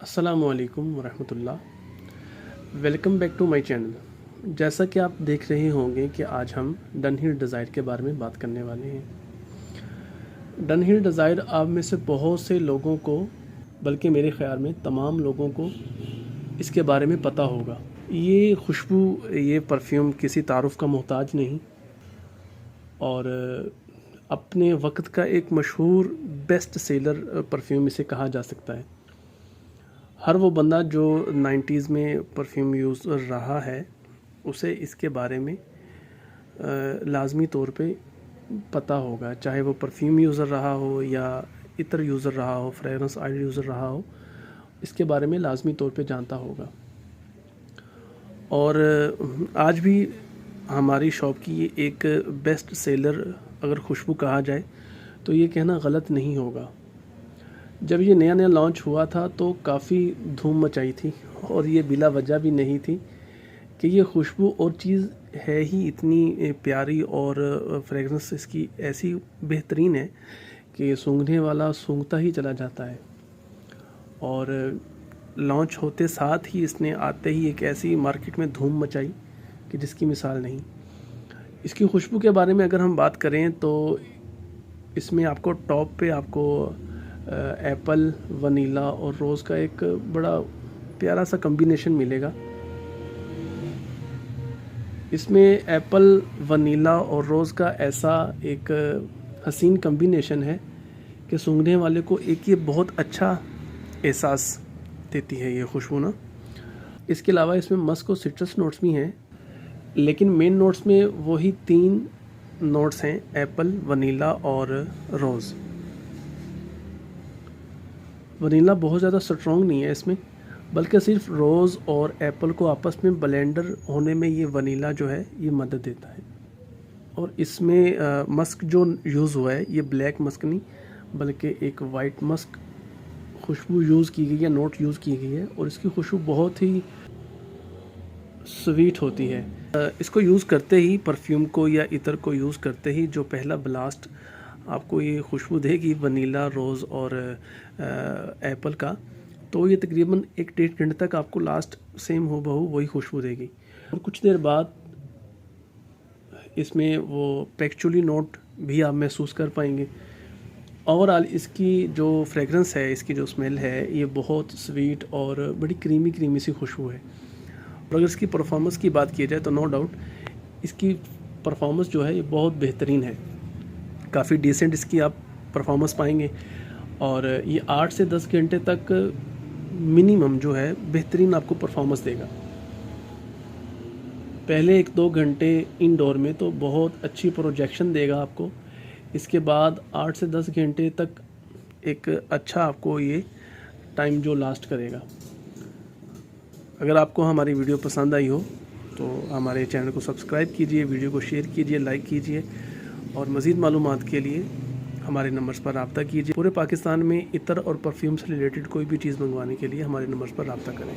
अस्सलामु अलैकुम वरहमत उल्लाह। Welcome back to my channel. जैसा कि आप देख रहे होंगे कि आज हम डनहिल डिज़ायर के बारे में बात करने वाले हैं। डनहिल डिज़ायर आप में से बहुत से लोगों को, बल्कि मेरे ख़्याल में तमाम लोगों को इसके बारे में पता होगा। ये खुशबू, ये परफ्यूम किसी तारुफ़ का मोहताज नहीं और अपने वक्त का एक मशहूर बेस्ट सेलर परफ्यूम इसे कहा जा सकता है। हर वो बंदा जो 90s में परफ्यूम यूज़ रहा है उसे इसके बारे में लाजमी तौर पे पता होगा, चाहे वो परफ्यूम यूज़र रहा हो या इतर यूज़र रहा हो, फ्रेगरेंस ऑयल यूज़र रहा हो, इसके बारे में लाजमी तौर पे जानता होगा। और आज भी हमारी शॉप की ये एक बेस्ट सेलर अगर खुशबू कहा जाए तो ये कहना गलत नहीं होगा। जब ये नया नया लॉन्च हुआ था तो काफ़ी धूम मचाई थी और ये बिला वजह भी नहीं थी कि ये खुशबू और चीज़ है ही इतनी प्यारी और फ्रेगरेंस इसकी ऐसी बेहतरीन है कि सूंघने वाला सूंघता ही चला जाता है। और लॉन्च होते साथ ही इसने आते ही एक ऐसी मार्केट में धूम मचाई कि जिसकी मिसाल नहीं। इसकी खुशबू के बारे में अगर हम बात करें तो इसमें आपको टॉप पे आपको एप्पल, वनीला और रोज़ का एक बड़ा प्यारा सा कम्बिनेशन मिलेगा। इसमें एप्पल, वनीला और रोज़ का ऐसा एक हसीन कम्बिनेशन है कि सूंघने वाले को एक ये बहुत अच्छा एहसास देती है ये खुशबू ना। इसके अलावा इसमें मस्क और सिट्रस नोट्स भी हैं, लेकिन मेन नोट्स में वही 3 नोट्स हैं, एप्पल, वनीला और रोज़। वनीला बहुत ज़्यादा स्ट्रॉन्ग नहीं है इसमें, बल्कि सिर्फ रोज़ और एप्पल को आपस में ब्लेंडर होने में ये वनीला जो है ये मदद देता है। और इसमें मस्क जो यूज़ हुआ है ये ब्लैक मस्क नहीं बल्कि एक वाइट मस्क खुशबू यूज़ की गई है, नोट यूज़ की गई है और इसकी खुशबू बहुत ही स्वीट होती है। इसको यूज़ करते ही, परफ्यूम को या इतर को यूज़ करते ही जो पहला ब्लास्ट आपको ये खुशबू देगी वनीला, रोज़ और एप्पल का, तो ये तकरीबन 1-1.5 घंटे तक आपको लास्ट सेम हो बहू वही खुशबू देगी। और कुछ देर बाद इसमें वो पैक्चुअली नोट भी आप महसूस कर पाएंगे। ओवरऑल इसकी जो फ्रेगरेंस है, इसकी जो स्मेल है, ये बहुत स्वीट और बड़ी क्रीमी क्रीमी सी खुशबू है। और अगर इसकी परफॉर्मेंस की बात की जाए तो नो डाउट इसकी परफॉर्मेंस जो है ये बहुत बेहतरीन है। काफ़ी डिसेंट इसकी आप परफॉर्मेंस पाएंगे और ये 8 से 10 घंटे तक मिनिमम जो है बेहतरीन आपको परफॉर्मेंस देगा। पहले 1-2 घंटे इंडोर में तो बहुत अच्छी प्रोजेक्शन देगा आपको। इसके बाद 8 से 10 घंटे तक एक अच्छा आपको ये टाइम जो लास्ट करेगा। अगर आपको हमारी वीडियो पसंद आई हो तो हमारे चैनल को सब्सक्राइब कीजिए, वीडियो को शेयर कीजिए, लाइक कीजिए और मज़ीद मालूमात के लिए हमारे नंबर्स पर रब्ता कीजिए। पूरे पाकिस्तान में इतर और परफ्यूम से रिलेटेड कोई भी चीज़ मंगवाने के लिए हमारे नंबर्स पर रब्ता करें।